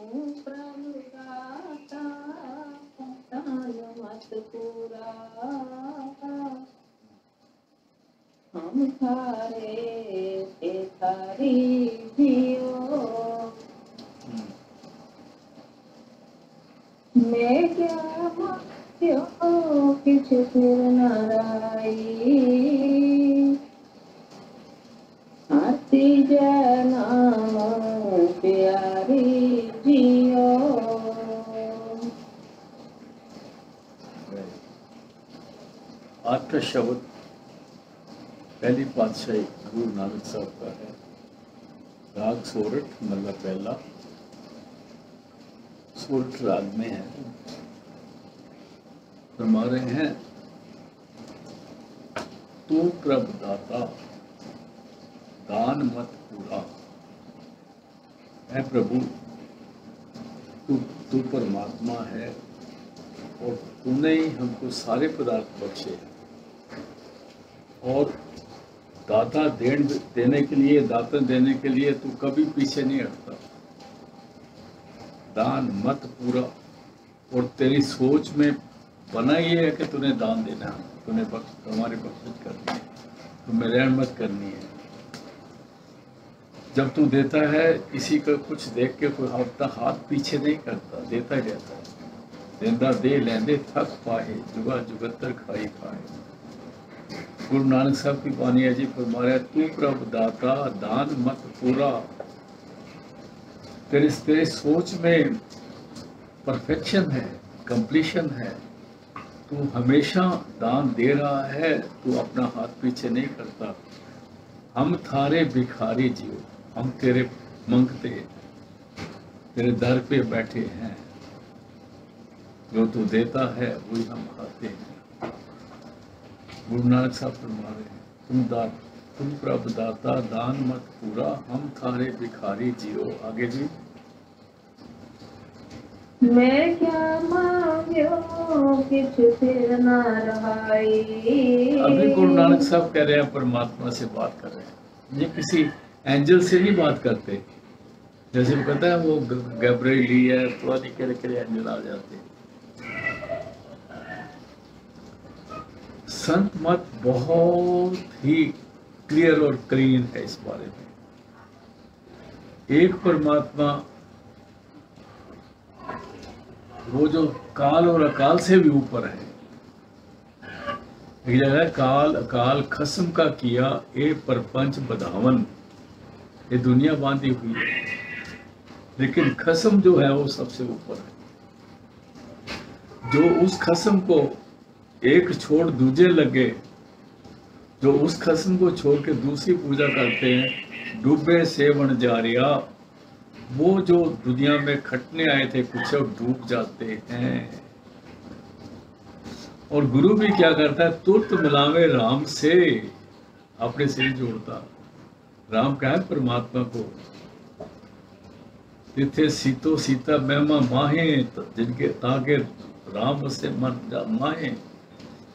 प्रभु दाता दान मत पूरा, हम थारी जियो। मैं क्या मांग्यो किछ फिर न राई, आरती जनाम प्यारी जियो। आज का शब्द पहली पातशाही गुरु नानक साहब का है। राग सोरठ मतलब पहला सोरठ राग में है। फरमा रहे हैं, तू प्रभु दाता दान मत पूरा। है प्रभु, तू परमात्मा है और तूने ही हमको सारे पदार्थ बख्शे हैं। और दाता देने के लिए, दातन देने के लिए तू कभी पीछे नहीं हटता। दान मत पूरा, और तेरी सोच में बना ये है कि तूने दान देना है, तूने तुम्हारी बख्शिश करनी है, तुम्हें रहमत करनी है। जब तू देता है किसी का कुछ देख के कोई अपना हाथ पीछे नहीं करता, देता ही रहता है। देंदा दे लेंदे थक पाए, जुगा जुगतर खाई खाए। गुरु नानक साहब की वाणी है जी, फरमा रहा है, तू प्रभु दाता दान मत पूरा। तेरे सोच में परफेक्शन है, कंप्लीशन है। तू हमेशा दान दे रहा है, तू अपना हाथ पीछे नहीं करता। हम थारे भिखारी जियो, हम तेरे मंगते, तेरे दर पे बैठे हैं। जो तू देता है वही हम खाते हैं। गुरु नानक साहब फरमा रहे हैं, तुम प्रभु दाता दान मत पूरा, हम थारे भिखारी जियो। आगे जी, मैं क्या मांग्यो किछ फिर न रहाई। अभी गुरु नानक साहब कह रहे हैं, परमात्मा से बात कर रहे हैं। ये किसी एंजल से नहीं बात करते। जैसे वो कहता है वो गैब्रिएल है, तो केड़े एंजल आ जाते हैं। संत मत बहुत ही क्लियर और क्लीन है इस बारे में। एक परमात्मा, वो जो काल और अकाल से भी ऊपर है। एक जगह काल अकाल खसम का किया, ए परपंच बधावन। ये दुनिया बांधी हुई है, लेकिन खसम जो है वो सबसे ऊपर है। जो उस खसम को एक छोड़ दूजे लगे, जो उस खसम को छोड़ के दूसरी पूजा करते हैं, डूबे सेवन जारिया। वो जो दुनिया में खटने आए थे कुछ डूब जाते हैं। और गुरु भी क्या करता है, तुरंत मिलावे राम से, अपने से जोड़ता। राम क्या है परमात्मा को, तिथे सीतो सीता महिमा माहे, जिनके ताके राम से मन माहे।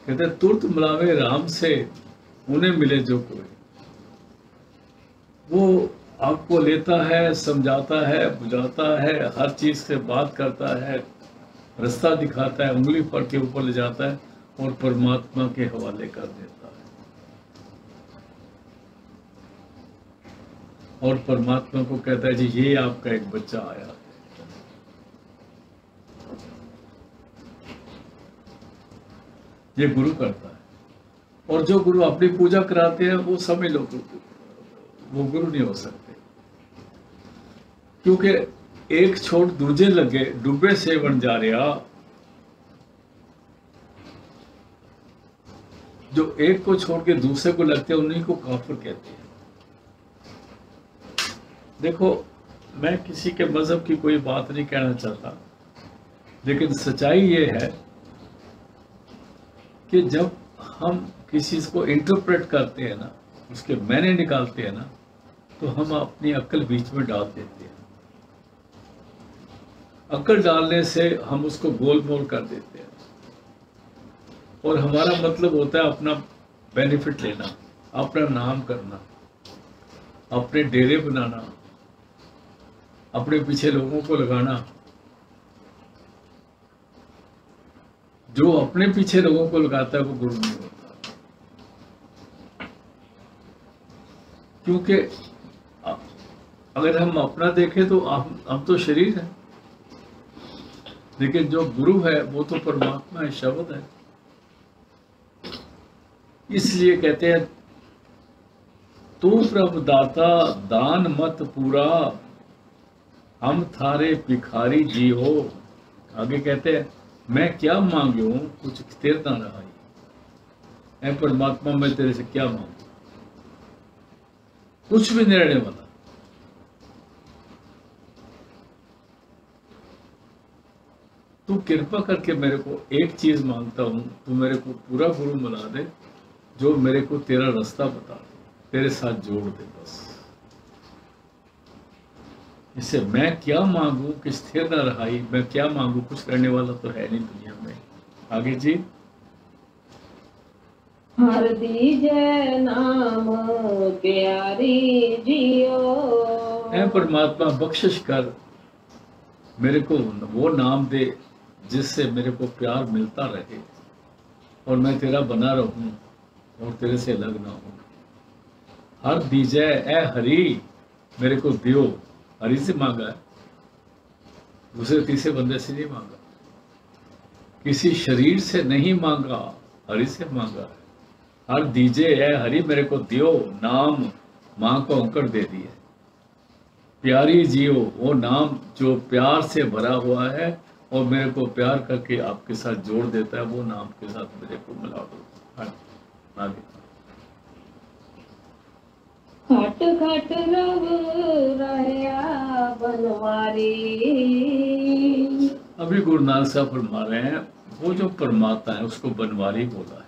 कहते तुरंत मिलावे राम से, उन्हें मिले जो कोई। वो आपको लेता है, समझाता है, बुझाता है, हर चीज से बात करता है, रास्ता दिखाता है, उंगली पर के ऊपर ले जाता है और परमात्मा के हवाले कर देता है। और परमात्मा को कहता है, जी ये आपका एक बच्चा आया है। ये गुरु करता है। और जो गुरु अपनी पूजा कराते हैं वो सभी लोग वो गुरु नहीं हो सकते, क्योंकि एक छोड़ दूजे लगे, डूबे से बन जा रहा। जो एक को छोड़ के दूसरे को लगते हैं उन्हीं को काफिर कहते हैं। देखो, मैं किसी के मजहब की कोई बात नहीं कहना चाहता, लेकिन सच्चाई ये है कि जब हम किसी को इंटरप्रेट करते हैं ना, उसके मैंने निकालते हैं ना, तो हम अपनी अक्ल बीच में डाल देते हैं। अक्ल डालने से हम उसको गोलमोल कर देते हैं, और हमारा मतलब होता है अपना बेनिफिट लेना, अपना नाम करना, अपने डेरे बनाना, अपने पीछे लोगों को लगाना, जो अपने पीछे लोगों को लगाता है वो गुरु नहीं होता। क्योंकि अगर हम अपना देखें तो हम तो शरीर है, लेकिन जो गुरु है वो तो परमात्मा है, शब्द है। इसलिए कहते हैं तू प्रभु दाता दान मत पूरा, हम थारे भिखारी जी हो। आगे कहते हैं मैं क्या मांगू कुछ स्थिर ना रहा। ऐ परमात्मा मैं तेरे से क्या मांगू, कुछ भी नहीं रहने वाला। तू कृपा करके मेरे को एक चीज मांगता हूं, तू मेरे को पूरा गुरु बना दे, जो मेरे को तेरा रास्ता बता दे, तेरे साथ जोड़ दे बस। इससे मैं क्या मांगू कि स्थिर न रहाई, मैं क्या मांगू, कुछ करने वाला तो है नहीं दुनिया में। आगे जी। हर दीजे नाम प्यारी जियो। ऐ परमात्मा बख्शिश कर, मेरे को वो नाम दे जिससे मेरे को प्यार मिलता रहे और मैं तेरा बना रहूं और तेरे से अलग ना हूं। हर दीजे ऐ हरि, मेरे को दियो। हरि से मांगा है, दूसरे तीसरे बंदे से नहीं मांगा, किसी शरीर से नहीं मांगा, हरि से मांगा है। हर दीजे ऐ हरि, मेरे को दियो नाम, मां को अंकर दे दिए। प्यारी जियो, वो नाम जो प्यार से भरा हुआ है और मेरे को प्यार करके आपके साथ जोड़ देता है, वो नाम के साथ मेरे को मिला दो। आगे। खट खट रव रहया बनवारी। अभी गुरु नानक साहब फरमा रहे हैं वो जो परमात्मा है उसको बनवारी बोला है,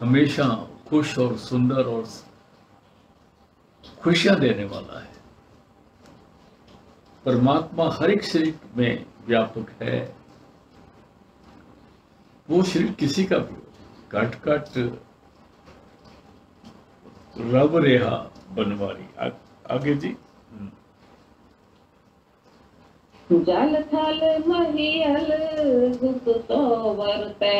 हमेशा खुश और सुंदर और खुशियां देने वाला है। परमात्मा हर एक शरीर में व्यापक है, वो शरीर किसी का भी हो। कट कट रब रेहा बनवारी। आगे जी। जल थल महियल गुप्त तो वर्तै।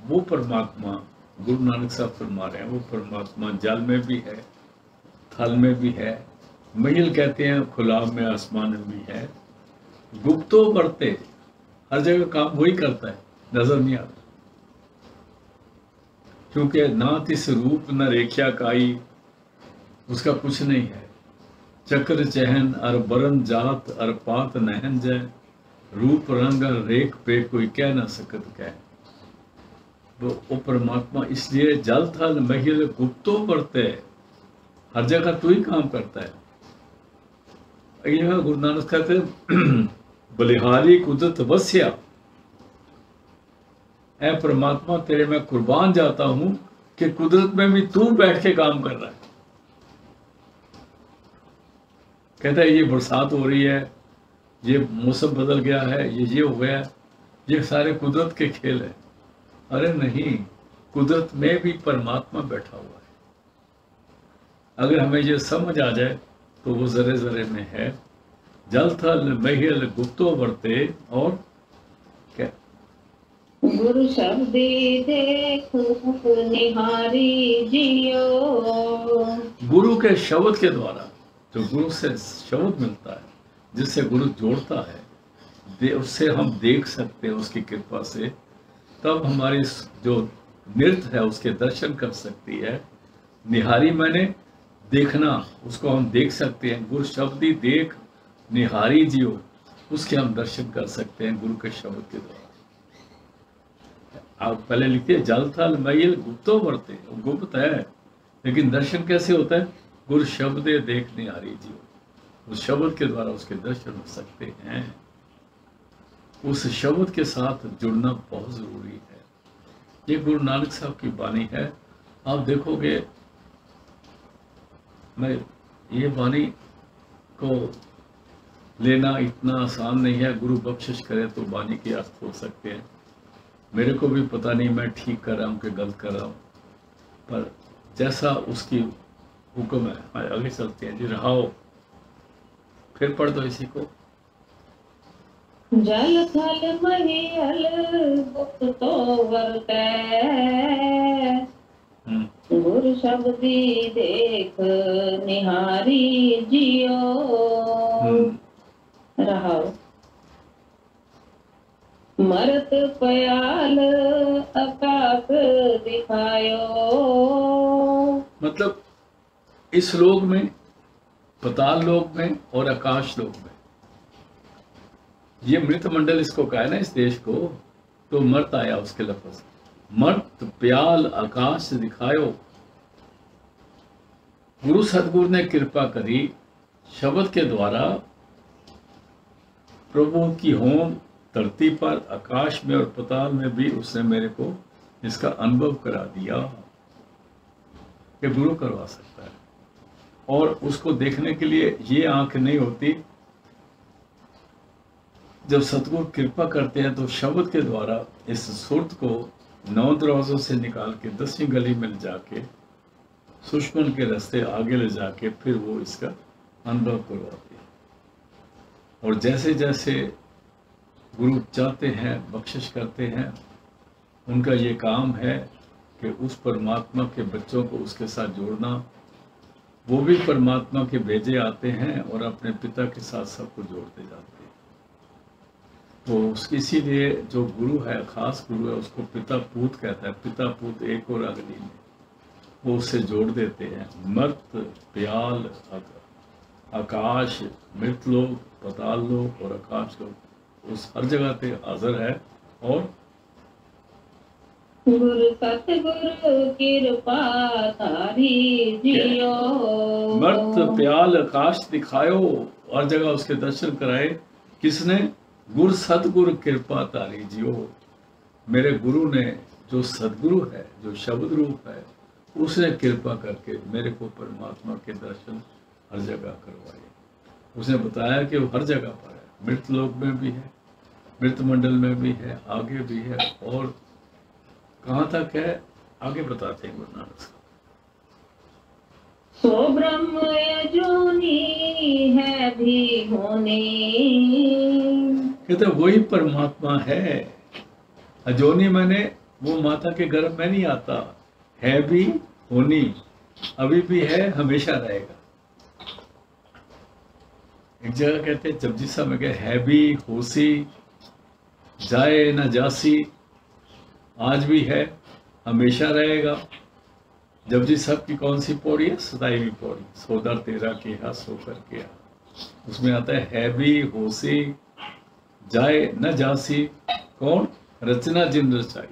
वो परमात्मा गुरु नानक साहब फरमा रहे हैं, वो परमात्मा जल में भी है, थल में भी है, महिल कहते हैं खुला में, आसमान में भी है। गुप्तो वर्ते, हर जगह काम वही करता है, नजर नहीं आता। क्योंकि ना तिस रूप न रेख्या काई, उसका कुछ नहीं है। चक्र चहन अर बरन जात अर पात नहन जय, रूप रंग रेख पे कोई कह ना सकत कह। वो परमात्मा इसलिए जल थल महिल गुप्तो वर्ते, हर जगह तू ही काम करता है। यह गुरु नानक कहते बलिहारी कुदरत वस्या। ऐ परमात्मा तेरे मैं कुर्बान जाता हूं कि कुदरत में भी तू बैठ के काम कर रहा है। कहता है ये बरसात हो रही है, ये मौसम बदल गया है, ये हो गया, ये सारे कुदरत के खेल है। अरे नहीं, कुदरत में भी परमात्मा बैठा हुआ है। अगर हमें ये समझ आ जाए तो वो जरे जरे में है। जल थल महिल गुप्तो वर्ते, और क्या? गुरु शब्दी देख निहारी जियो। गुरु के शब्द के द्वारा, जो गुरु से शब्द मिलता है, जिससे गुरु जोड़ता है, उससे हम देख सकते हैं उसकी कृपा से। तब हमारी जो नृत्य है उसके दर्शन कर सकती है। निहारी मैंने देखना, उसको हम देख सकते हैं। गुरु शब्दी देख निहारी जियो, उसके हम दर्शन कर सकते हैं गुरु के शब्द के द्वारा। आप पहले लिखते हैं जल थल मैल गुप्तो वर्ते, गुप्त है, लेकिन दर्शन कैसे होता है? गुरु शब्द देख निहारी जियो, उस शब्द के द्वारा उसके दर्शन हो सकते हैं। उस शब्द के साथ जुड़ना बहुत जरूरी है। ये गुरु नानक साहब की वाणी है। आप देखोगे, मैं ये वाणी को लेना इतना आसान नहीं है। गुरु बख्शिश करे तो वाणी के अर्थ हो सकते हैं। मेरे को भी पता नहीं मैं ठीक कर रहा हूँ कि गलत कर रहा हूँ, पर जैसा उसकी हुक्म है आगे चलते हैं जी। रहाओ फिर पढ़ दो इसी को। जल थल महियल गुप्त तो वर्तै, गुर शब्दी देख निहारी जियो। रहाओ। मरत प्याल आकाश दिखायो। मतलब इस लोक में, पताल लोक में और आकाश लोक में, ये मृत मंडल इसको कहा है ना, इस देश को, तो मर्त आया उसके लफ्ज। मर्त प्याल आकाश दिखायो। गुरु सतगुरु ने कृपा करी, शब्द के द्वारा प्रभु की होम धरती पर, आकाश में और पताल में भी उसने मेरे को इसका अनुभव करा दिया कि गुरु करवा सकता है। और उसको देखने के लिए ये आंख नहीं होती। जब सतगुरु कृपा करते हैं तो शब्द के द्वारा इस सुरत को 9 दरवाजों से निकाल के 10वीं गली में जाके सुषमन के रास्ते आगे ले जाके फिर वो इसका अनुभव करवाते हैं। और जैसे जैसे गुरु चाहते हैं, बख्शिश करते हैं, उनका ये काम है कि उस परमात्मा के बच्चों को उसके साथ जोड़ना। वो भी परमात्मा के भेजे आते हैं और अपने पिता के साथ सबको जोड़ते जाते हैं। तो इसीलिए जो गुरु है, खास गुरु है, उसको पिता पूत कहता है। पिता पूत एक और अग्नि में वो उससे जोड़ देते हैं। मर्त प्याल आकाश, मृत लोक, पताल लोक और आकाश लोक, उस हर जगह पे हाजिर है। और गुरु सतगुरु कृपा तारी जियो। मर्त प्याल आकाश दिखायो, हर जगह उसके दर्शन कराए। किसने? गुरु सतगुरु कृपा तारी जियो। मेरे गुरु ने, जो सदगुरु है, जो शब्द रूप है, उसने कृपा करके मेरे को परमात्मा के दर्शन हर जगह करवाए। उसने बताया कि वो हर जगह पर है, मृत लोक में भी है, मृत मंडल में भी है, आगे भी है, और कहाँ तक है आगे बताते हैं गुरु नानक साहब। सो ब्रह्म अजूनी है भी होनी। कहते वही परमात्मा है। अजोनी मैंने वो माता के गर्भ में नहीं आता, है भी होनी, अभी भी है, हमेशा रहेगा। एक जगह कहते हैं जपजी साहब में, है भी होसी, जाए न जासी, आज भी है, हमेशा रहेगा। जपजी साहब की कौन सी पौड़ी है? 27वीं पौड़ी। सोदर तेरा किया सो कर किया, उसमें आता है भी होसी, जाए न जासी। कौन? रचना जिन रचाई।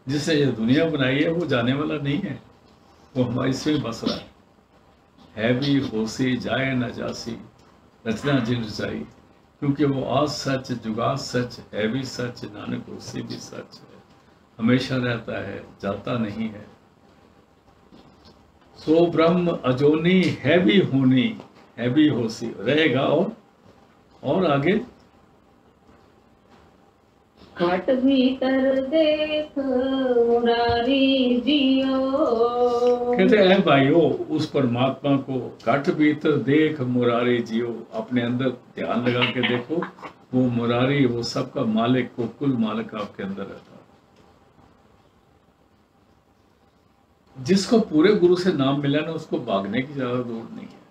जिसने ये दुनिया बनाई है वो जाने वाला नहीं है, वो हमारे इसमें बस रहा है भी होसी, जाए न जासी, रचना जिन रचाई। क्योंकि वो आज सच, जुगात सच, है भी सच, नानक होसी भी सच है, हमेशा रहता है, जाता नहीं है। सो ब्रह्म अजोनी है भी होनी, है भी होसी, रहेगा। और आगे घट भीतर देख मुरारी जियो। कहते हैं भाइयों, उस परमात्मा को घट भीतर देख मुरारी जियो। अपने अंदर ध्यान लगा के देखो, वो मुरारी, वो सबका मालिक, वो कुल मालिक आपके अंदर रहता है। जिसको पूरे गुरु से नाम मिला ना, उसको भागने की ज्यादा दूर नहीं है।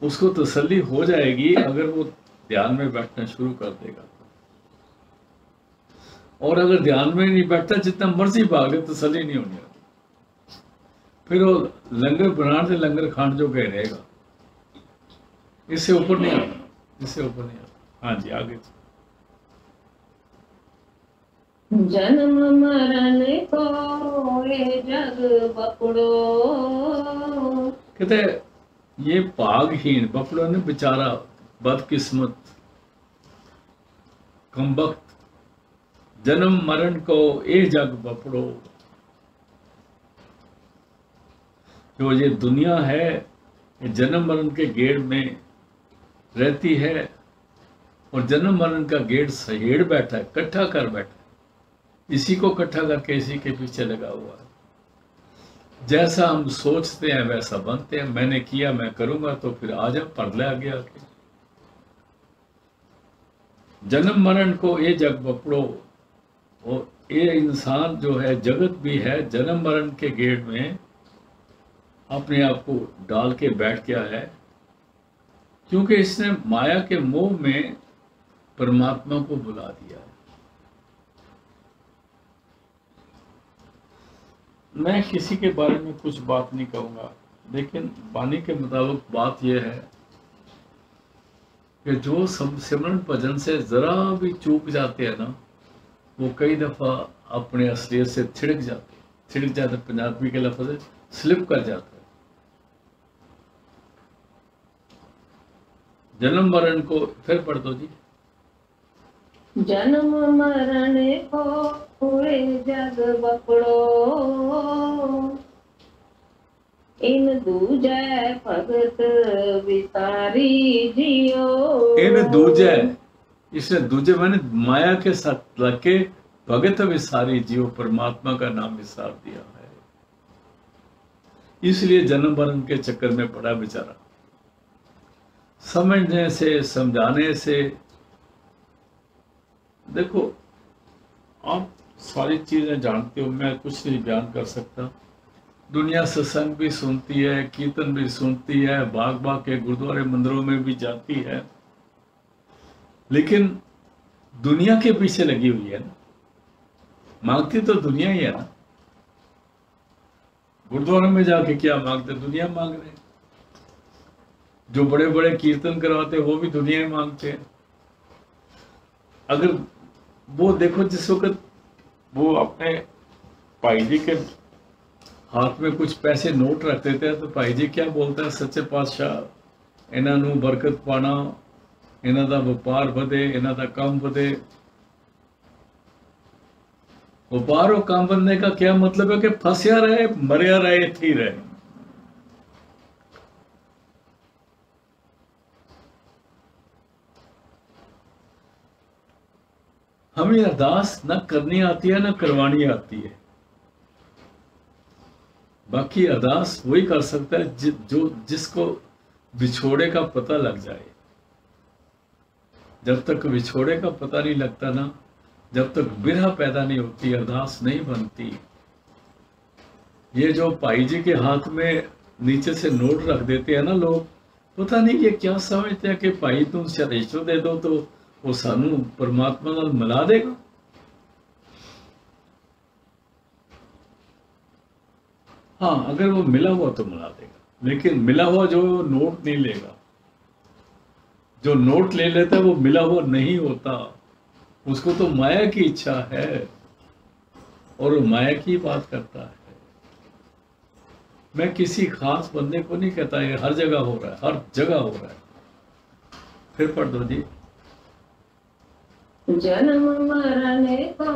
उसको तसल्ली हो जाएगी अगर वो ध्यान में बैठना शुरू कर देगा। और अगर ध्यान में नहीं बैठता, जितना मर्जी भागे, तसल्ली नहीं होनी आती। फिर वो लंगर बनाने से लंगर खान जो कह रहेगा, इससे ऊपर नहीं आता, इससे ऊपर नहीं आता। हाँ जी, आगे। जन्म मरण को ये जग बपड़ो। कहते ये भागहीन, बपड़ो ने बेचारा, बदकिस्मत, कमबख्त, जन्म मरण को ए जग बपड़ो। जो ये दुनिया है, ये जन्म मरण के गेड़ में रहती है, और जन्म मरण का गेड़ सहेड़ बैठा है, इकट्ठा कर बैठा है, इसी को इकट्ठा करके इसी के पीछे लगा हुआ है। जैसा हम सोचते हैं वैसा बनते हैं। मैंने किया, मैं करूंगा, तो फिर आ जा पढ़ ले आगे आके। जन्म मरण को ये जग बपड़ो, और ये इंसान जो है, जगत भी है, जन्म मरण के गेड़ में अपने आप को डाल के बैठ गया है, क्योंकि इसने माया के मोह में परमात्मा को बुला दिया है। मैं किसी के बारे में कुछ बात नहीं कहूंगा, लेकिन वाणी के मुताबिक बात यह है कि जो सिमरन भजन से जरा भी चूक जाते हैं ना, वो कई दफा अपने असलियत से थिड़क जाते, पंजाबी के लफ्ज है स्लिप कर जाता है। जन्म मरण को फिर पढ़ दो जी। जन्म मरण को हुए जग बपड़ो, इन दूजे भगत विसारी जियो। इन दूजे, इसने दूजे मैंने माया के साथ लग के भगत विसारी जियो, परमात्मा का नाम विसार दिया है, इसलिए जन्म मरण के चक्कर में पड़ा बेचारा। समझने से, समझाने से, देखो आप सारी चीजें जानते हो, मैं कुछ नहीं बयान कर सकता। दुनिया सत्संग भी सुनती है, कीर्तन भी सुनती है, भाग भाग के गुरुद्वारे मंदिरों में भी जाती है, लेकिन दुनिया के पीछे लगी हुई है ना। मांगती तो दुनिया ही है ना। गुरुद्वारे में जाके क्या मांगते, दुनिया मांग रहे हैं। जो बड़े बड़े कीर्तन करवाते हैं वो भी दुनिया ही मांगते हैं। अगर वो देखो, जिस वक्त वो अपने भाई जी के हाथ में कुछ पैसे नोट रख देते हैं, तो भाई जी क्या बोलता है, सच्चे पातशाह इन्हां नूं बरकत पाना, इन्हां दा व्यापार ਵਧੇ, इन्हां दा काम ਵਧੇ। व्यापार और काम बनने का क्या मतलब है कि फंसया रहे, मरिया रहे, थी रहे। हमें अरदास न करनी आती है, न करवानी आती है। बाकी अरदास वही कर सकता है जिसको बिछोड़े का पता लग जाए। जब तक बिछोड़े का पता नहीं लगता ना, जब तक बिरहा पैदा नहीं होती, अरदास नहीं बनती। ये जो भाई जी के हाथ में नीचे से नोट रख देते हैं ना लोग, पता नहीं ये क्या समझते हैं कि भाई तुम शरेशो दे दो तो वो सानू परमात्मा नाल मिला देगा। हाँ, अगर वो मिला हुआ तो मिला देगा, लेकिन मिला हुआ जो नोट नहीं लेगा। जो नोट ले लेता है वो मिला हुआ नहीं होता। उसको तो माया की इच्छा है और वो माया की बात करता है। मैं किसी खास बंदे को नहीं कहता, ये हर जगह हो रहा है, हर जगह हो रहा है। फिर पढ़ दो जी। जन्म मरण को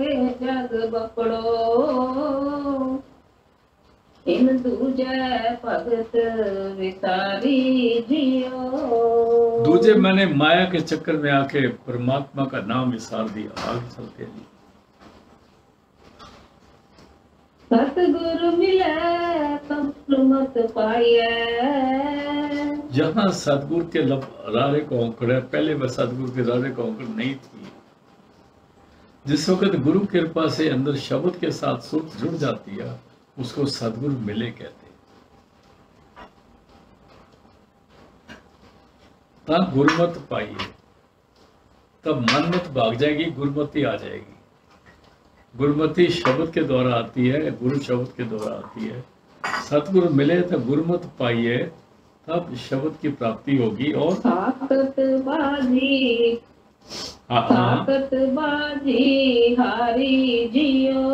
ये जग बपड़ो, इन दूजे भगत विसारी जियो। दूजे मैंने माया के चक्कर में आके परमात्मा का नाम विसार दिया। आगे चलते हैं। सतगुरु मिले तब मत पाइए। जहां सतगुरु के रारे को औंकड़ है, पहले वह सतगुरु के रारे को औंकड़ नहीं थी। जिस वक्त गुरु कृपा से अंदर शब्द के साथ सुर जुड़ जाती है, उसको सतगुरु मिले कहते हैं। तब गुरुमत पाइए, तब मनमत भाग जाएगी, गुरुमति आ जाएगी। गुरुमति शब्द के द्वारा आती है, गुरु शब्द के द्वारा आती है। सतगुरु मिले तो गुरुमत पाइए, तब शब्द की प्राप्ति होगी। और ताकत बाजी हारी जियो।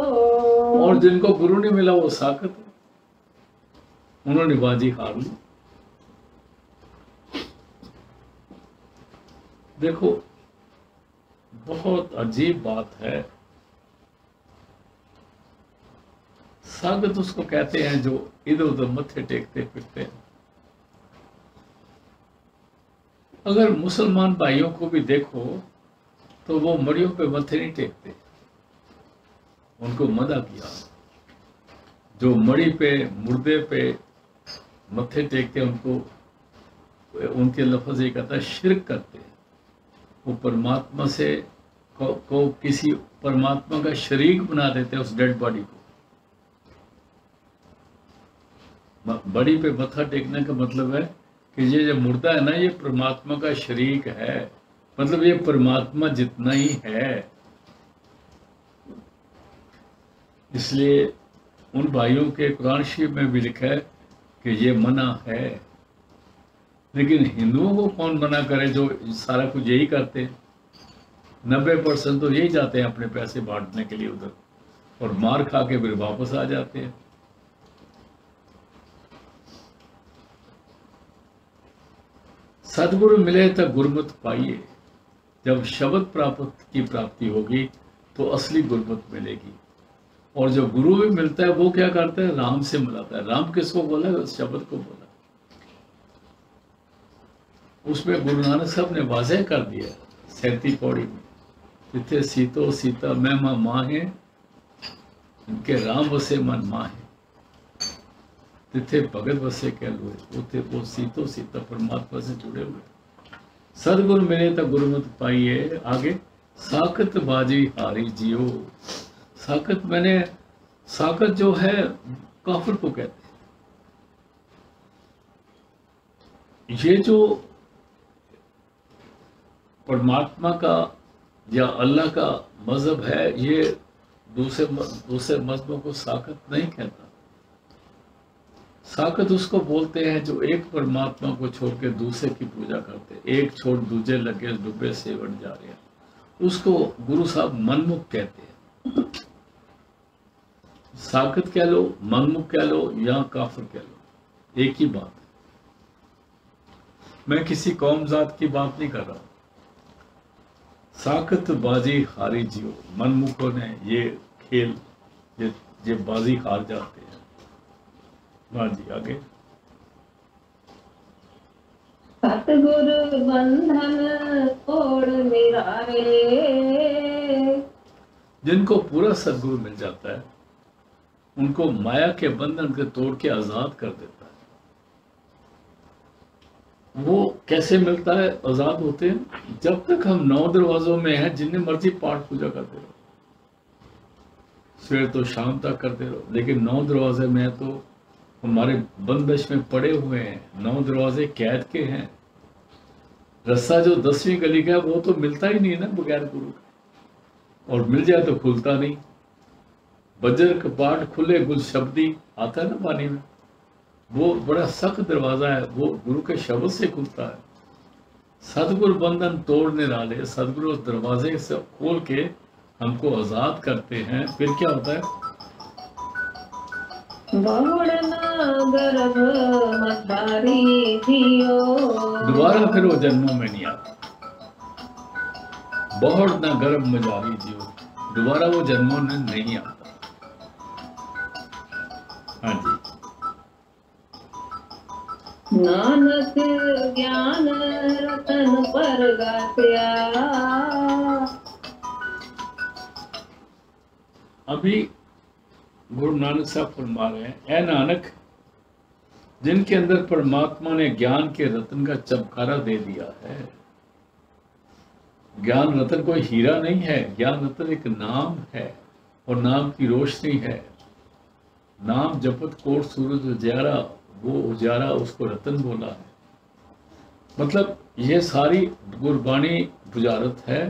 और जिनको गुरु नहीं मिला वो साकत, उन्होंने बाजी हार ली। देखो बहुत अजीब बात है। सागत उसको कहते हैं जो इधर उधर मत्थे टेकते फिरते हैं। अगर मुसलमान भाइयों को भी देखो तो वो मड़ियों पे मत्थे नहीं टेकते। उनको मदा किया, जो मड़ी पे मुर्दे पे मत्थे टेकते हैं, उनको उनके लफ्ज ये कहता है शिरक करते हैं। वो परमात्मा से को किसी परमात्मा का शरीक बना देते हैं उस डेड बॉडी को। बड़ी पे मत्था टेकने का मतलब है कि ये जो मुर्दा है ना, ये परमात्मा का शरीक है, मतलब ये परमात्मा जितना ही है। इसलिए उन भाइयों के कुरान शरीफ में भी लिखा है कि ये मना है। लेकिन हिंदुओं को कौन मना करे जो सारा कुछ यही करते हैं। 90% तो यही जाते हैं अपने पैसे बांटने के लिए उधर, और मार खा के फिर वापस आ जाते हैं। सदगुरु मिले तो गुरमत पाइए। जब शब्द की प्राप्ति होगी तो असली गुरमत मिलेगी। और जो गुरु भी मिलता है वो क्या करता है, राम से मिलाता है। राम किसको बोला है, उस शब्द को बोला। उसमें गुरु नानक साहब ने वाज़ेह कर दिया 37 पौड़ी में, जिथे सीतो सीता मैं माँ है, इनके राम वसे मन माँ है, तिथे भगत वसे कह लो। उथे वो सीतो सीता परमात्मा से जुड़े हुए। सदगुरु मिले तो गुरुमत पाइए। आगे साकत बाजी हारी जियो। साकत मैंने साकत जो है काफिर को कहते हैं। ये जो परमात्मा का या अल्लाह का मजहब है, ये दूसरे मजहबों को साकत नहीं कहता। साकत उसको बोलते हैं जो एक परमात्मा को छोड़ के दूसरे की पूजा करते। एक छोड़ दूजे लगे डूबे सेवन जा रहे हैं, उसको गुरु साहब मनमुख कहते हैं। साकत कह लो, मनमुख कह लो या काफिर कह लो, एक ही बात है। मैं किसी कौम जात की बात नहीं कर रहा हूं। साकत बाजी हारी जियो। मनमुखों ने ये खेल, ये बाजी हार जाते हैं। हाँ जी, आगे। सतगुरु बंधन तोड़ मिराए। जिनको पूरा सदगुरु मिल जाता है, उनको माया के बंधन के तोड़ के आजाद कर देता है। वो कैसे मिलता है, आजाद होते हैं जब तक हम 9 दरवाजों में हैं, जिन्हें मर्जी पाठ पूजा करते रहो, सवेर तो शाम तक करते रहो। लेकिन 9 दरवाजे में तो हमारे बंदिश में पड़े हुए हैं। 9 दरवाजे कैद के हैं। रस्सा जो 10वीं गली का है वो तो मिलता ही नहीं है ना बगैर गुरु के, और मिल जाए तो खुलता नहीं। बजर कपाट खुले गुल शब्दी आता है ना पानी में, वो बड़ा सख्त दरवाजा है, वो गुरु के शब्द से खुलता है। सदगुरु बंधन तोड़ने वाले, सदगुरु उस दरवाजे से खोल के हमको आजाद करते हैं। फिर क्या होता है, दोबारा फिर वो जन्मों में नहीं आता। बहुड़ न गर्भ मजारी जियो, दोबारा वो जन्मों में नहीं आता। हाँ जी। नानक ज्ञान रतन पर गात्या। अभी गुरु नानक साहब फरमा रहे हैं, ऐ नानक, जिनके अंदर परमात्मा ने ज्ञान के रतन का चमकारा दे दिया है। ज्ञान रतन कोई हीरा नहीं है, ज्ञान रतन एक नाम है, और नाम की रोशनी है। नाम जपत कोट सूरज उजारा, वो उजारा उसको रतन बोला है। मतलब ये सारी गुरबाणी बुझारत है,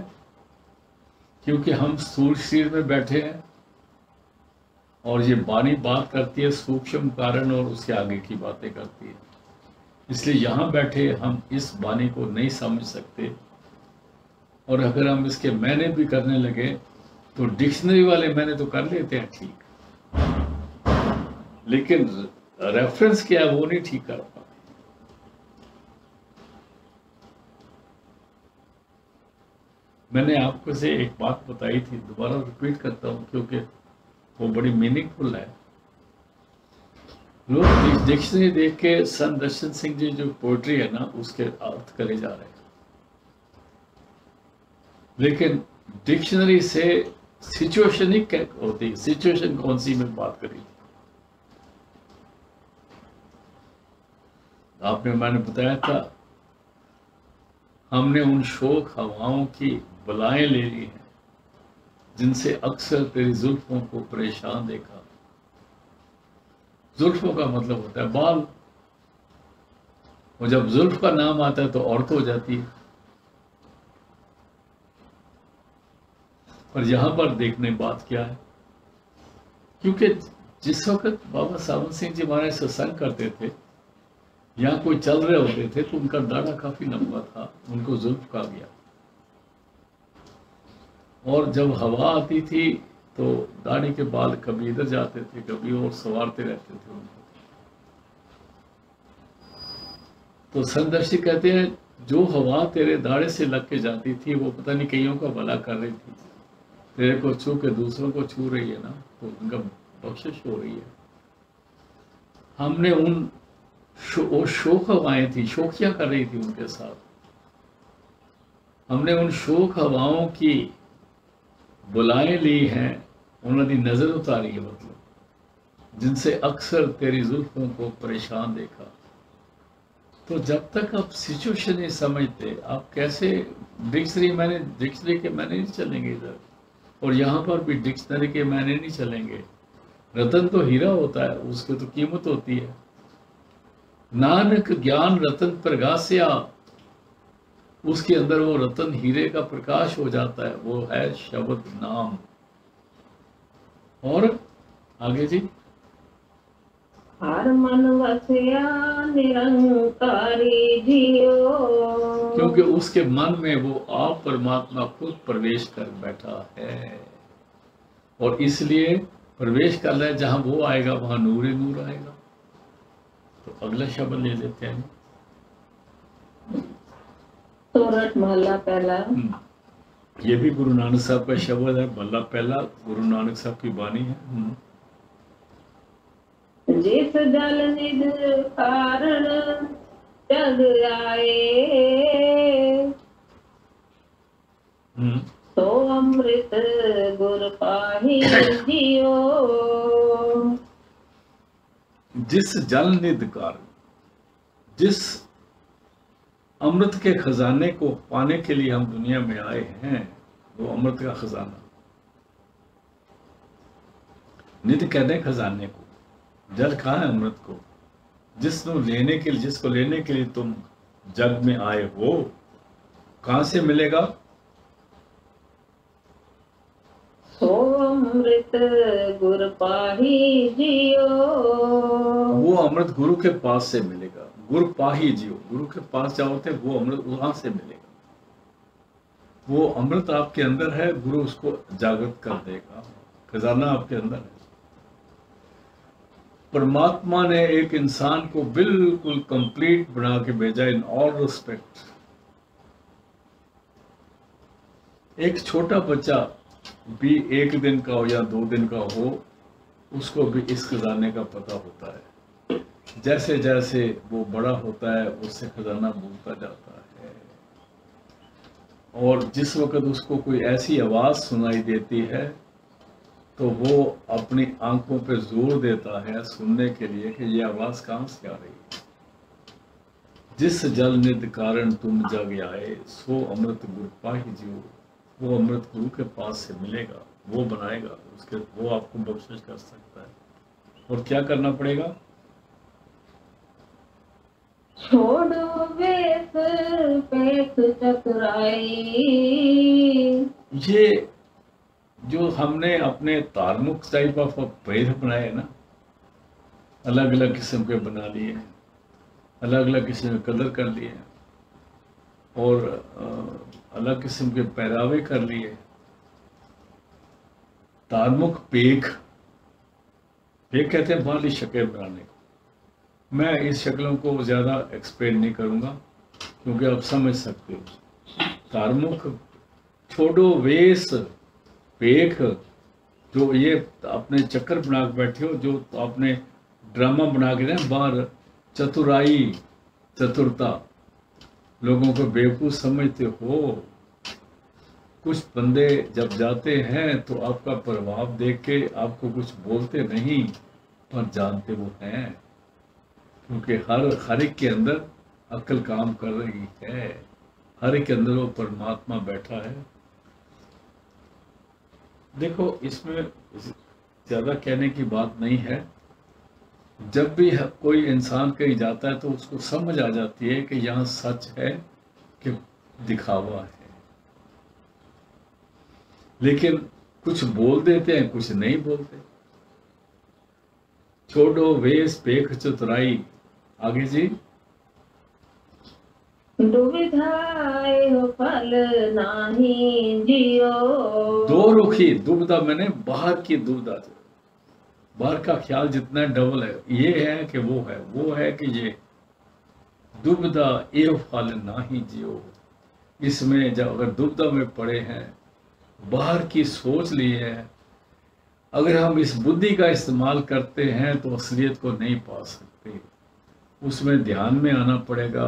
क्योंकि हम स्थूल शरीर में बैठे हैं और ये बाणी बात करती है सूक्ष्म कारण और उसके आगे की बातें करती है। इसलिए यहाँ बैठे हम इस बाणी को नहीं समझ सकते, और अगर हम इसके मैंने भी करने लगे तो डिक्शनरी वाले मैंने तो कर लेते हैं ठीक, लेकिन रेफरेंस क्या है वो नहीं ठीक कर पाते। मैंने आपको से एक बात बताई थी, दोबारा रिपीट करता हूँ क्योंकि वो बड़ी मीनिंगफुल है। लोग डिक्शनरी देख के सन दर्शन सिंह जी जो पोइट्री है ना उसके अर्थ करे जा रहे हैं, लेकिन डिक्शनरी से सिचुएशन ही क्या होती है, सिचुएशन कौन सी में बात करी। मैंने बताया था, हमने उन शोक हवाओं की बलाएं ले ली हैं जिनसे अक्सर तेरी जुल्फों को परेशान देखा। जुल्फों का मतलब होता है बाल, और जब जुल्फ का नाम आता है तो औरत हो जाती है। पर यहां पर देखने बात क्या है, क्योंकि जिस वक्त बाबा सावन सिंह जी महाराज सत्संग करते थे, यहाँ कोई चल रहे होते थे तो उनका दाढ़ा काफी लंबा था, उनको जुल्फ कहा गया। और जब हवा आती थी तो दाढ़ी के बाल कभी इधर जाते थे, कभी और संवारते रहते थे उनको। तो संदर्शी कहते हैं जो हवा तेरे दाढ़े से लग के जाती थी वो पता नहीं कईयों का भला कर रही थी, तेरे को छू के दूसरों को छू रही है ना, तो उनका बख्शिश हो रही है। हमने उन शोक हवाएं थी, शोखियां कर रही थी उनके साथ, हमने उन शोक हवाओं की बुलाएं ली हैं, उन्होंने नजर उतारी है, मतलब जिनसे अक्सर तेरी जुल्फों को परेशान देखा। तो जब तक आप सिचुएशन नहीं समझते, आप कैसे डिक्शनरी के मैंने नहीं चलेंगे इधर, और यहाँ पर भी डिक्शनरी के मैंने नहीं चलेंगे। रतन तो हीरा होता है, उसकी तो कीमत होती है। नानक ज्ञान रतन प्रगास्या, उसके अंदर वो रतन हीरे का प्रकाश हो जाता है, वो है शब्द नाम। और आगे जी, हर मन वसया निरंकारी जियो, क्योंकि उसके मन में वो आप परमात्मा खुद प्रवेश कर बैठा है, और इसलिए प्रवेश कर रहा है, जहां वो आएगा वहां नूर ही नूर आएगा। तो अगला शब्द ले लेते हैं। सोरठ महला पहला। ये भी गुरु नानक साहब का शब्द है, महला पहला, गुरु नानक साहब की वाणी है। जिस जल निध कारण जग आए, तो अमृत गुर पाही जियो। जिस जल निध कारण, जिस अमृत के खजाने को पाने के लिए हम दुनिया में आए हैं, वो अमृत का खजाना। निध कहते हैं खजाने को, जल कहाँ है अमृत को, जिसको लेने के लिए तुम जग में आए हो, कहां से मिलेगा? सो अमृत गुर पाही जियो। वो अमृत गुरु के पास से मिलेगा। गुरु पाही जियो, गुरु के पास जाओ थे, वो अमृत वहां से मिलेगा। वो अमृत आपके अंदर है, गुरु उसको जागृत कर देगा। खजाना आपके अंदर है। परमात्मा ने एक इंसान को बिल्कुल कंप्लीट बना के भेजा इन ऑल रिस्पेक्ट। एक छोटा बच्चा भी 1 दिन का हो या 2 दिन का हो, उसको भी इस खजाने का पता होता है। जैसे जैसे वो बड़ा होता है, उससे खजाना भूलता जाता है। और जिस वक्त उसको कोई ऐसी आवाज सुनाई देती है, तो वो अपनी आंखों पे जोर देता है सुनने के लिए कि ये आवाज कहां से आ रही है। जिस जल निध कारण तुम जग आए, सो अमृत गुरु पाही जियो। वो अमृत गुरु के पास से मिलेगा, वो बनाएगा, वो आपको बख्शिश कर सकता है। और क्या करना पड़ेगा? छोड़ो वेश पेख चतुराई। ये जो हमने अपने धार्मिक टाइप ऑफ भेद बनाए ना, अलग अलग किस्म के बना लिए, अलग अलग किस्म के कलर कर लिए, और अलग किस्म के पहरावे कर लिए। धार्मिक पेख कहते हैं बाहरी शक्ल बनाने को। मैं इस शक्लों को ज्यादा एक्सप्लेन नहीं करूंगा, क्योंकि आप समझ सकते हो। धार्मिक छोड़ो वेश पेख, जो ये अपने चक्कर बना के बैठे हो, जो आपने ड्रामा बना के ना बाहर, चतुराई चतुरता, लोगों को बेवकूफ समझते हो। कुछ बंदे जब जाते हैं तो आपका प्रभाव देख के आपको कुछ बोलते नहीं, पर जानते वो हैं। क्योंकि हर एक के अंदर अक्ल काम कर रही है, हर एक के अंदर वो परमात्मा बैठा है। देखो इसमें ज्यादा कहने की बात नहीं है। जब भी कोई इंसान कहीं जाता है तो उसको समझ आ जाती है कि यहाँ सच है कि दिखावा है। लेकिन कुछ बोल देते हैं, कुछ नहीं बोलते। छोड़ो वेश पेख चतुराई, आगे जी। दुविधाए हो फल नाही जियो। दो रुखी दुविधा, मैंने बाहर की दुविधा, बाहर का ख्याल जितना डबल है, ये है कि वो है कि ये। दुविधा एव फल नाही जियो, इसमें जब अगर दुविधा में पड़े हैं, बाहर की सोच ली है, अगर हम इस बुद्धि का इस्तेमाल करते हैं तो असलियत को नहीं पा सकते। उसमें ध्यान में आना पड़ेगा,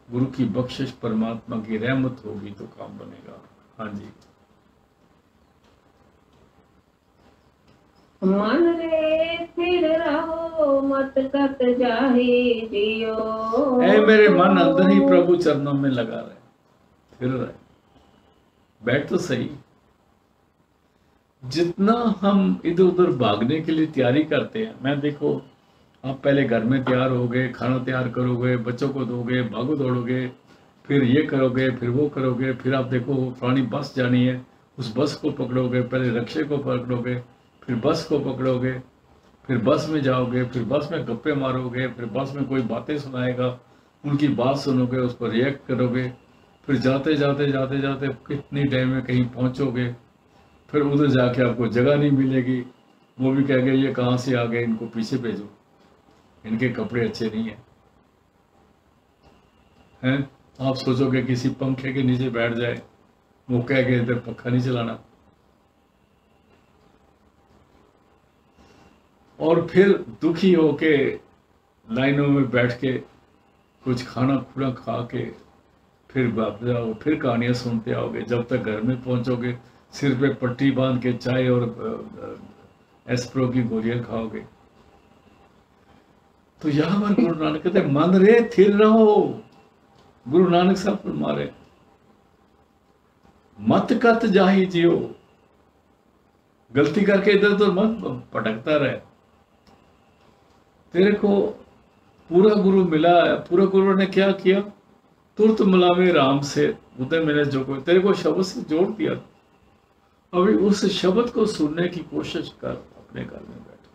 गुरु की बख्शिश परमात्मा की रहमत होगी तो काम बनेगा। हाँ जी। मन रे फिर रहो मत कत जाहि जियो। ऐ मेरे मन अंदर ही प्रभु चरणों में लगा रहे, फिर रहे, बैठ तो सही। जितना हम इधर उधर भागने के लिए तैयारी करते हैं, मैं देखो, आप पहले घर में तैयार होगे, खाना तैयार करोगे, बच्चों को दोगे, भागो दौड़ोगे, फिर ये करोगे, फिर वो करोगे, फिर आप देखो पुरानी बस जानी है, उस बस को पकड़ोगे, पहले रिक्शे को पकड़ोगे, फिर बस को पकड़ोगे, फिर बस में जाओगे, फिर बस में गप्पे मारोगे, फिर बस में कोई बातें सुनाएगा, उनकी बात सुनोगे, उस पर रिएक्ट करोगे, फिर जाते जाते जाते जाते कितनी टाइम में कहीं पहुंचोगे, फिर उधर जाके आपको जगह नहीं मिलेगी, वो भी कह गए ये कहाँ से आ गए, इनको पीछे भेजो, इनके कपड़े अच्छे नहीं हैं। आप सोचोगे किसी पंखे के नीचे बैठ जाए, वो कह गए इधर पंखा नहीं चलाना। और फिर दुखी होके लाइनों में बैठ के कुछ खाना खुला खा के फिर वापस आओ, फिर कहानियां सुनते आओगे, जब तक घर में पहुंचोगे सिर पे पट्टी बांध के चाय और एस्प्रो की गोलियां खाओगे। तो यहां पर गुरु नानक कहते मन रे थिर रहो। गुरु नानक साहब फरमा रहे मत कत जाही जियो, गलती करके इधर उधर मत पटकता रहे। तेरे को पूरा गुरु मिला है, पूरा गुरु ने क्या किया, तुरंत मिलावे राम से उदय मिले जो कोई, तेरे को शब्द से जोड़ दिया। अभी उस शब्द को सुनने की कोशिश कर, अपने घर में बैठ।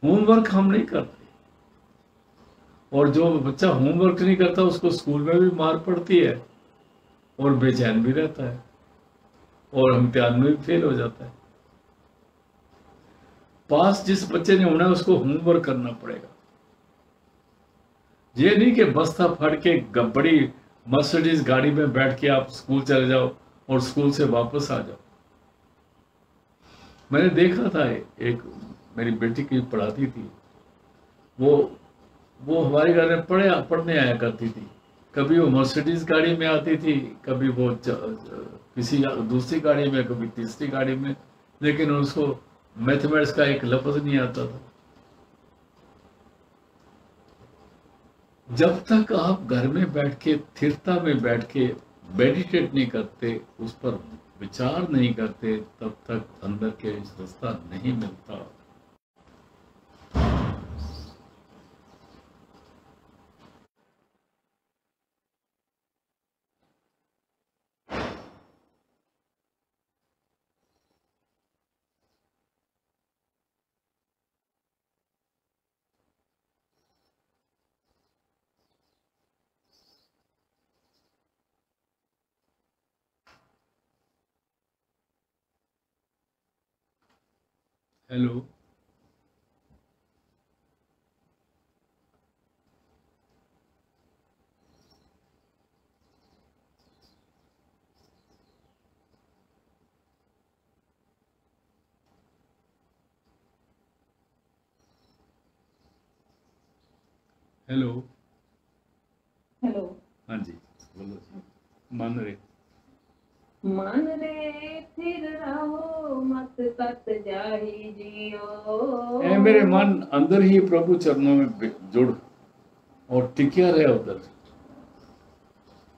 होमवर्क हम नहीं करते, और जो बच्चा होमवर्क नहीं करता उसको स्कूल में भी मार पड़ती है और बेचैन भी रहता है और इम्तिहान में भी फेल हो जाता है। पास जिस बच्चे ने होना है उसको होमवर्क करना पड़ेगा। ये नहीं कि बस्ता फट के बड़ी मर्सिडीज गाड़ी में बैठ के आप स्कूल चले जाओ और स्कूल से वापस आ जाओ। मैंने देखा था, एक मेरी बेटी की पढ़ाती थी, वो हमारे घर में पढ़ने आया करती थी। कभी वो मर्सिडीज गाड़ी में आती थी, कभी वो किसी दूसरी गाड़ी में, कभी तीसरी गाड़ी में, लेकिन उसको मैथमेटिक्स का एक लफ्ज नहीं आता था। जब तक आप घर में बैठ के स्थिरता में बैठ के मेडिटेट नहीं करते, उस पर विचार नहीं करते, तब तक अंदर के रास्ता नहीं मिलता। Hello, hello, hello. हाँ जी, बोलो जी। मान रहे मन रे फिर रहो मत कत जाहि जियो। ए मेरे मन, अंदर ही प्रभु चरणों में जुड़ और टिकिया रहे उधर।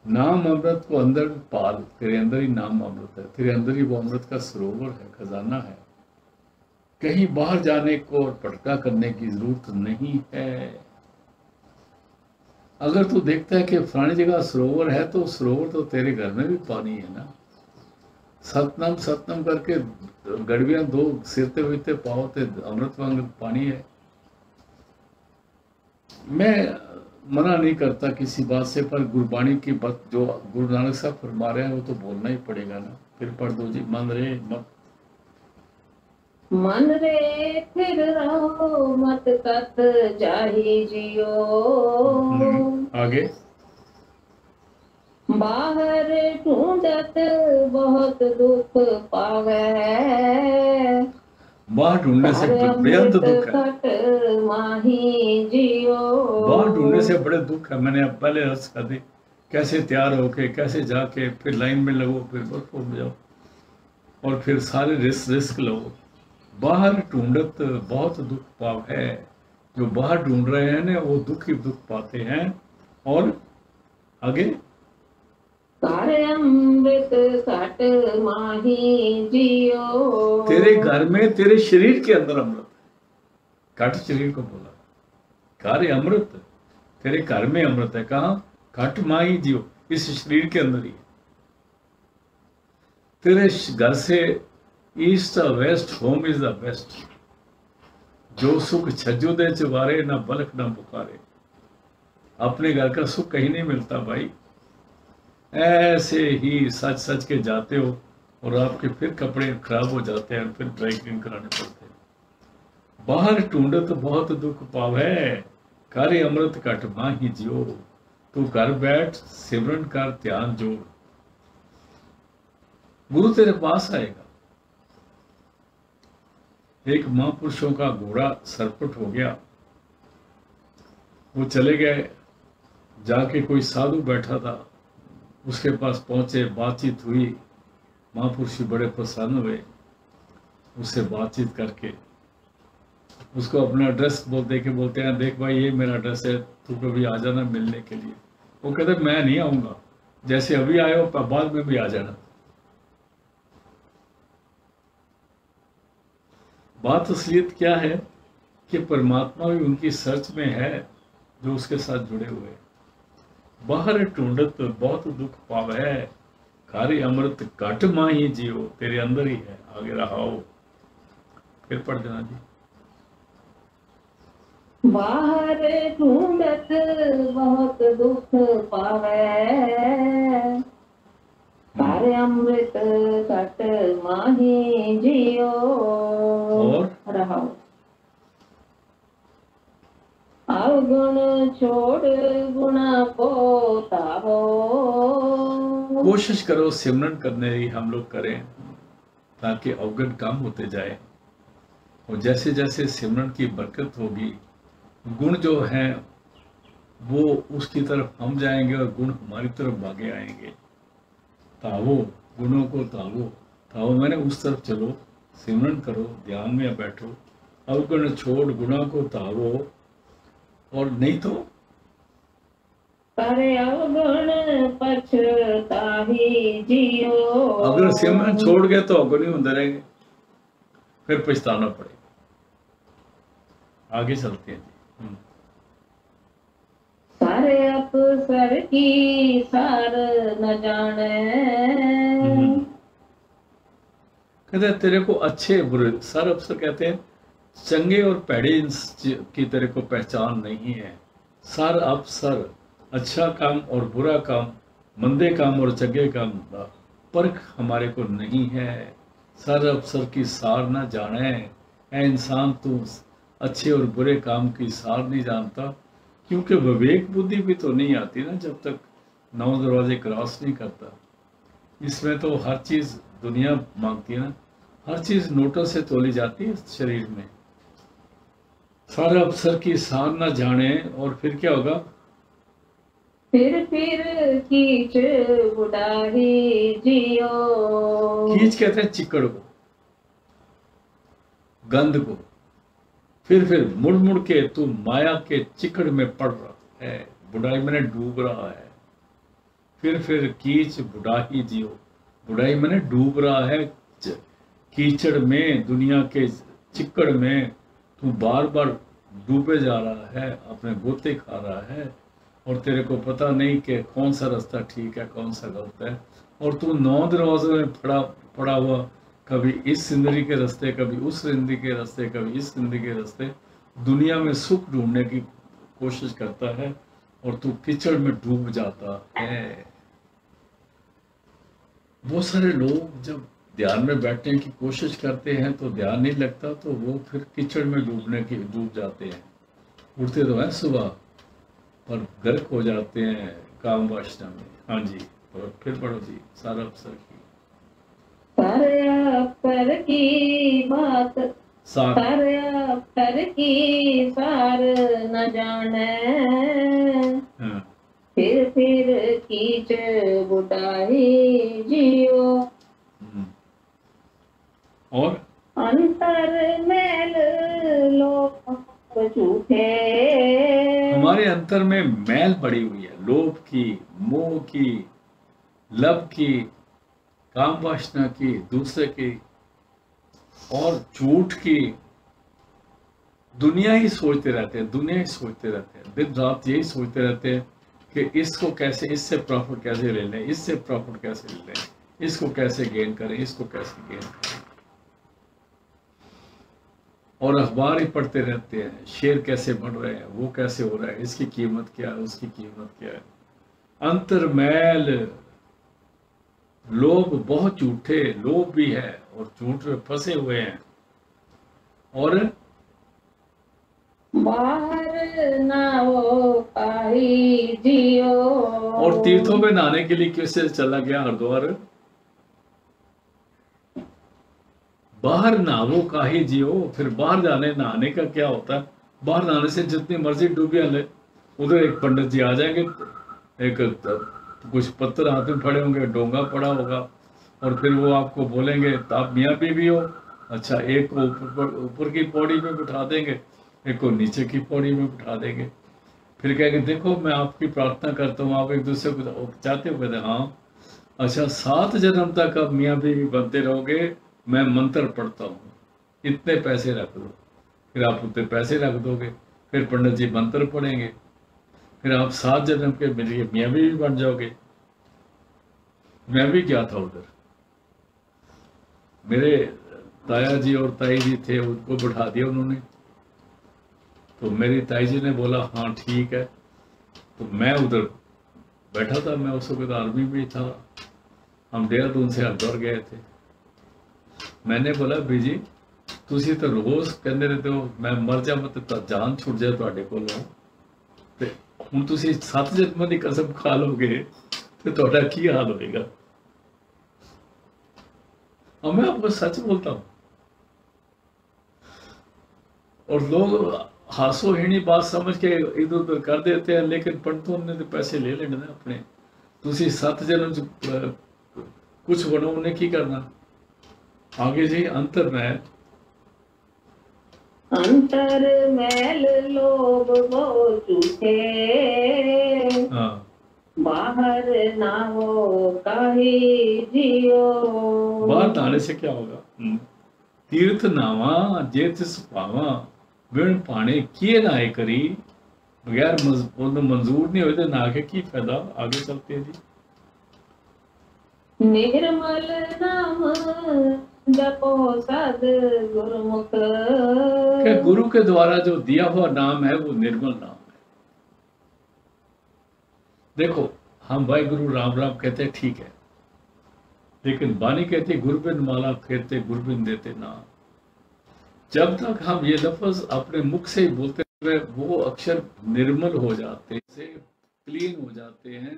नाम अमृत को अंदर पाल, तेरे अंदर ही नाम अमृत है, तेरे अंदर ही वो अमृत का सरोवर है, खजाना है। कहीं बाहर जाने को और पटका करने की जरूरत नहीं है। अगर तू देखता है कि फलानी जगह सरोवर है, तो सरोवर तो तेरे घर में भी पानी है ना। सतनाम सतनाम करके गड़बियां दो सिरते हुए पाओ ते अमृत वांग पानी है। मैं मना नहीं करता किसी बात से, पर गुरबाणी की बात जो गुरु नानक साहब फरमा रहे हैं वो तो बोलना ही पड़ेगा ना। फिर पढ़ दो जी, मन रे मत, मन रे फिर रहो मत कत जाहि जियो। आगे बाहर ढूंढत बहुत दुख पावे। बाहर ढूंढने से बेहद दुख है। कट माही जियो। बाहर ढूंढने से बड़े दुख है। मैंने अब पहले अर्ज कर दी, कैसे तैयार होके, कैसे जाके फिर लाइन में लगो, फिर बर्फ में जाओ और फिर सारे रिस्क लो। बाहर ढूंढत बहुत दुख पाव है। जो बाहर ढूंढ रहे हैं ना, वो दुख ही दुख पाते हैं। और आगे कार्य अमृत कट माही जियो। तेरे घर में, तेरे शरीर के अंदर अमृत है। कट शरीर को बोला, कार्य अमृत तेरे घर में अमृत है। कहा? कट माही जियो, इस शरीर के अंदर ही। तेरे घर से east west, home is the best. जो सुख छज्जू दे चुबारे, ना बलक ना बुखारे। अपने घर का सुख कहीं नहीं मिलता भाई। ऐसे ही सच सच के जाते हो और आपके फिर कपड़े खराब हो जाते हैं, फिर ड्राई क्लीन कराने पड़ते हैं। बाहर ढूंढत बहुत दुख पावे, कार्य अमृत कट माही जियो। तू घर बैठ सिमरन कर ध्यान जोड़, गुरु तेरे पास आएगा। एक महापुरुषों का घोड़ा सरपट हो गया, वो चले गए। जाके कोई साधु बैठा था, उसके पास पहुंचे, बातचीत हुई। महापुरुष बड़े प्रसन्न हुए, उससे बातचीत करके उसको अपना एड्रेस बोलते हैं, देख भाई ये मेरा एड्रेस है, तू कभी आ जाना मिलने के लिए। वो कहते मैं नहीं आऊंगा, जैसे अभी आए हो बाद में भी आ जाना। बात असलियत क्या है कि परमात्मा भी उनकी सर्च में है जो उसके साथ जुड़े हुए हैं। बाहर ढूंढत बहुत दुख पावे, कार्य अमृत कट माही जियो। तेरे अंदर ही है, आगे रहाओ। फिर पढ़ देना जी। बाहर ढूंढत बहुत दुख पावे, कार्य अमृत कट माही जियो। और रहाओ। अवगुण छोड़ गुणा को तारो। कोशिश करो सिमरन करने ही हम लोग करें, ताकि अवगुण कम होते जाए। और जैसे जैसे सिमरन की बरकत होगी, गुण जो हैं वो उसकी तरफ हम जाएंगे और गुण हमारी तरफ भागे आएंगे। तावो गुणों को, तावो मैंने उस तरफ चलो, सिमरन करो, ध्यान में बैठो, अवगुण छोड़ गुणा को तावो। और नहीं तो करे अवगुण पछताही जियो। अगर सिमरन छोड़ गए तो अवगुण ही होते रहेंगे, फिर पछताना पड़ेगा। आगे चलते हैं। सारे अफसर की सार न जाने। कहते हैं तेरे को अच्छे बुरे, सारे अफसर कहते हैं चंगे और पैड़े की तेरे को पहचान नहीं है। सार अफसर, अच्छा काम और बुरा काम, मंदे काम और चंगे काम का परख हमारे को नहीं है। सार अफसर की सार ना जाने। ऐ इंसान तू अच्छे और बुरे काम की सार नहीं जानता, क्योंकि विवेक बुद्धि भी तो नहीं आती ना जब तक 9 दरवाजे क्रॉस नहीं करता। इसमें तो हर चीज दुनिया मांगती है ना, हर चीज नोटों से तोली जाती है शरीर में। सारे अफसर की सार ना जाने, और फिर क्या होगा? फिर कीच बुढ़ाही जियो। कीच कहते हैं चिकड़ को, गंध को। फिर मुड़ मुड़ के तू माया के चिकड़ में पड़ रहा है, बुढ़ाई मैंने डूब रहा है। फिर कीच बुढ़ाही जियो, बुढ़ाई मैंने डूब रहा है कीचड़ में, दुनिया के चिकड़ में तू बार बार डूबे जा रहा है, अपने गोते खा रहा है, और तेरे को पता नहीं कि कौन सा रास्ता ठीक है कौन सा गलत है, और तू 9 दरवाजों में पड़ा हुआ, कभी इस जिंदगी के रास्ते, कभी उस जिंदगी के रास्ते, कभी इस जिंदगी के रास्ते, दुनिया में सुख ढूंढने की कोशिश करता है, और तू कीचड़ में डूब जाता है। बहुत सारे लोग जब ध्यान में बैठने की कोशिश करते हैं तो ध्यान नहीं लगता, तो वो फिर कीचड़ में डूब जाते हैं। उठते तो हैं सुबह और गर्क हो जाते हैं काम वासना में। हाँ जी, और फिर पढ़ो जी, सारा अवसर की पर की बात, सार पर की सार न जाने। हाँ। फिर कीच बुढ़ाही जियो। और अंतर मैल लोभ झूठे। हमारे अंतर में मैल पड़ी हुई है, लोभ की, मोह की, लब की, काम वासना की, दूसरे की, और झूठ की। दुनिया ही सोचते रहते हैं, दुनिया ही सोचते रहते हैं, दिन रात यही सोचते रहते हैं कि इसको कैसे, इससे प्रॉफिट कैसे ले लें, इससे प्रॉफिट कैसे ले लें, इसको कैसे गेन करें, इसको कैसे गेन करें, और अखबार ही पढ़ते रहते हैं, शेयर कैसे बढ़ रहे हैं, वो कैसे हो रहा है, इसकी कीमत क्या है, उसकी कीमत क्या है। अंतर्मैल लोभ, बहुत झूठे लोभ भी है और झूठ में फंसे हुए हैं। और बाहर नाओ काई जियो। और तीर्थों में नहाने के लिए कैसे चला गया हरिद्वार? बाहर नहावो काहे जियो। फिर बाहर जाने नहाने का क्या होता है? बाहर नहाने से जितनी मर्जी डूबियां ले, उधर एक पंडित जी आ जाएंगे, एक कुछ पत्थर हाथ में पड़े होंगे, डोंगा पड़ा होगा, और फिर वो आपको बोलेंगे आप मियाँ बीवी हो। अच्छा, एक को ऊपर की पौड़ी में बिठा देंगे, एक को नीचे की पौड़ी में बिठा देंगे। फिर कहेंगे देखो मैं आपकी प्रार्थना करता हूँ, आप एक दूसरे को चाहते हो? कहते हाँ। अच्छा, 7 जन्म तक आप मियाँ बीवी बनते रहोगे, मैं मंत्र पढ़ता हूँ, इतने पैसे रख दो। फिर आप उतने पैसे रख दोगे, फिर पंडित जी मंत्र पढ़ेंगे, फिर आप 7 जन्म के मिलिए मियाँ बीवी बन जाओगे। मैं भी क्या था उधर, मेरे ताया जी और ताई जी थे, उनको बिठा दिया उन्होंने। तो मेरी ताई जी ने बोला हाँ ठीक है। तो मैं उधर बैठा था, मैं उस वक्त आर्मी में था, हम देहरादून से हरिद्वार गए थे। मैंने बोला बीजी तुसी तो रोज कहते रहते हो मैं मर जावां तो जान छुट जाए ਤੁਹਾਡੇ ਕੋਲੋਂ, ਤੇ ਹੁਣ ਤੁਸੀਂ 7 ਜਨਮਾਂ ਦੀ ਕਸਮ ਖਾ ਲੋਗੇ तो ਤੁਹਾਡਾ ਕੀ हाल होएगा? और मैं आपको सच बोलता हूँ, और लोग हासोहीनी बात समझ के इधर उधर कर देते हैं, लेकिन पंडितों ने तो पैसे ले लेने ना अपने। तुसी 7 जन्म कुछ बनो, उन्हें की करना। आगे जी, अंतर में अंतर मैल लोभ वो झूठे। हाँ, बाहर ना हो काहे जियो। बाहर नहाने से क्या होगा? तीर्थ नावा जे तिस पावा, बिन पाने किए नाए करी। बगैर मंजूर नहीं हुए तो नहा के की फायदा? आगे चलते हैं जी। निर्मल नाम जपो सद गुरुमुख। कि गुरु के द्वारा जो दिया हुआ नाम है वो निर्मल नाम है। देखो, हम भाई गुरु राम राम कहते हैं, ठीक है, लेकिन बानी कहती है गुरबिन माला फेरते गुरबिन देते नाम। जब तक हम ये लफ्ज अपने मुख से ही बोलते हुए वो अक्षर निर्मल हो जाते से क्लीन हो जाते हैं,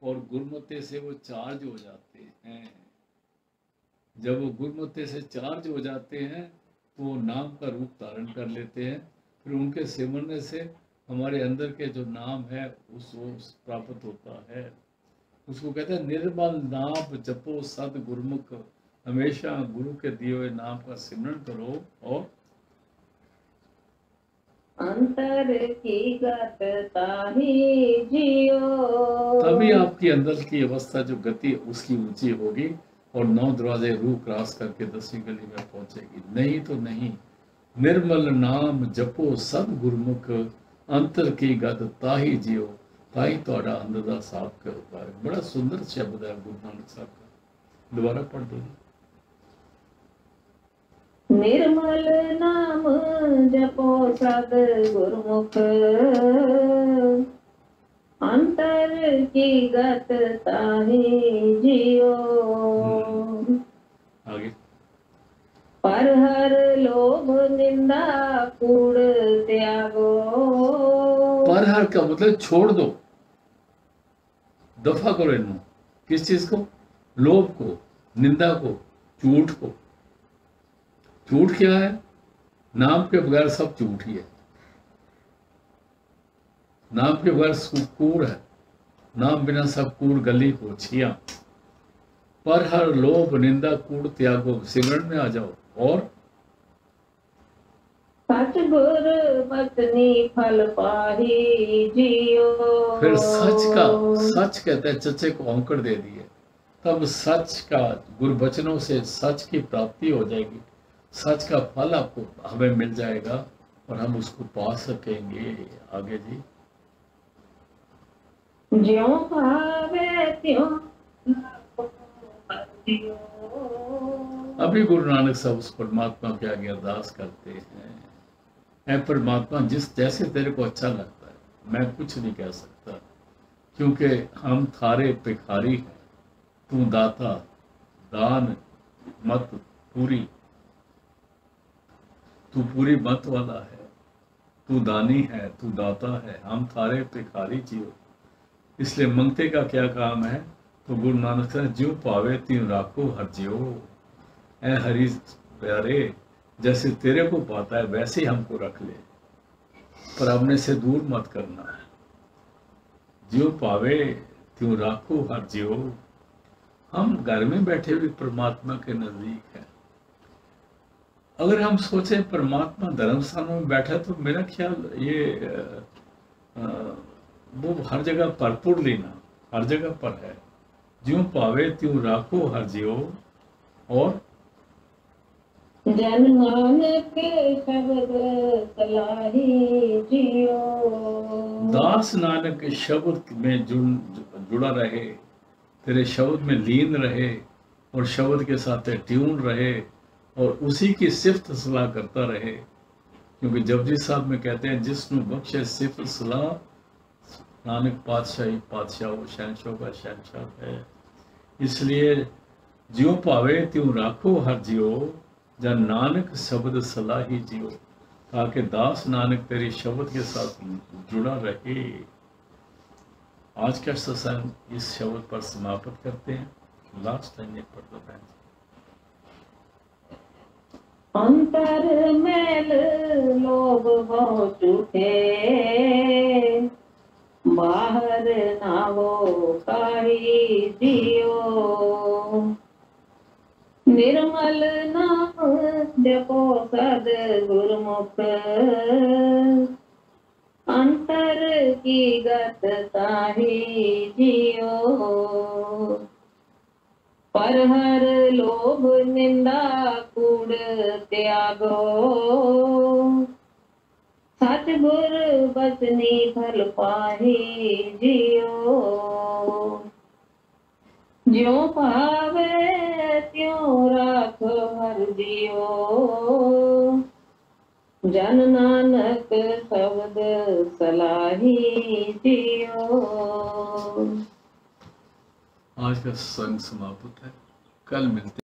और गुरमते से वो चार्ज हो जाते हैं। जब वो गुरमते से चार्ज हो जाते हैं तो वो नाम का रूप धारण कर लेते हैं। फिर उनके सिमरने से हमारे अंदर के जो नाम है उसको प्राप्त होता है। उसको कहते हैं निर्मल नाम जपो सद गुरुमुख, हमेशा गुरु के दिए हुए नाम का सिमरन करो और अंतर की गत ताही जियो। तभी आपकी अंदर की अवस्था जो गति उसकी ऊंची होगी और 9 दरवाजे रूह क्रॉस करके 10वीं गली में पहुंचेगी, नहीं तो नहीं। निर्मल नाम जपो सद गुरुमुख, अंतर की गत ताही जियो, ताही तोड़ा अंदर दा साफ करता है। बड़ा सुंदर शब्द है गुरु नानक साहब का, दोबारा पढ़ दो। निर्मल नाम जपो सद गुरुमुख, अंतर की गत ताही जियो। आगे। पर हर लोभ निंदा कूड़ त्यागो। पर हर का मतलब छोड़ दो, दफा करो इनको। किस चीज को? लोभ को, निंदा को, झूठ को। झूठ क्या है? नाम के बगैर सब झूठ ही है। नाम के बगैर कूड़ है, नाम बिना सब कूड़ गली हो छिया। पर हर लोभ निंदा कूड़ त्यागो, सिमरन में आ जाओ और सच गुर बचनी फल पाही जियो। फिर सच का, सच कहते हैं चचे को औंकड़ दे दिए, तब सच का गुरबचनों से सच की प्राप्ति हो जाएगी, सच का फल आपको हमें मिल जाएगा और हम उसको पा सकेंगे। आगे जी। ज्यों भावे त्यों जियो। अभी गुरु नानक साहब उस परमात्मा के आगे अरदास करते हैं, ऐ परमात्मा जिस जैसे तेरे को अच्छा लगता है, मैं कुछ नहीं कह सकता, क्योंकि हम थारे भिखारी हैं। तू दाता, दान मत पूरी, तू पूरी मत वाला है, तू दानी है, तू दाता है, हम थारे भिखारी जियो। इसलिए मंगते का क्या काम है? तो गुरु नानक साहब ज्यों पावे त्यों राखो हर जियो। ऐ हरि प्यारे, जैसे तेरे को पाता है वैसे ही हमको रख ले, पर अपने से दूर मत करना। ज्यों पावे त्यों राखो हर जियो। हम घर में बैठे हुए परमात्मा के नजदीक हैं। अगर हम सोचें परमात्मा धर्मस्थानों में बैठा, तो मेरा ख्याल ये वो हर जगह भरपूर लेना, हर जगह पर है। ज्यों पावे त्यों राखो हर जियो और जन नानक शब्द सलाही जियो। दास नानक के शब्द में जुड़ा रहे, तेरे शब्द में लीन रहे और शब्द के साथ ट्यून रहे और उसी की सिफ्त सलाह करता रहे। क्योंकि जपजी साहब में कहते हैं, जिसनु बख्शे सिफ्त सलाह, नानक पातशाही पातशाह वो शहनशाह का शहनशाह है। इसलिए ज्यों पावे त्यों राखो हर जियो, जन नानक शब्द सलाही जियो, ताकि दास नानक तेरे शब्द के साथ जुड़ा रहे। आज का सत्संग इस शब्द पर समाप्त करते हैं। लास्ट टाइम पढ़ दो बहन। अंतर मैल लोभ बहु झूठे, बाहर नावो काढ़ी जियो। निर्मल नाम जपो सद गुरुमुख, अंतर की गत ताही जियो। पर हर लोभ निंदा कूड़ त्यागो, सच गुर बचनी फल पाही जियो। ज्यों पावे त्यों राखो हर जियो, जन नानक शब्द सलाही जियो। आज का सत्संग समाप्त है। कल मिलते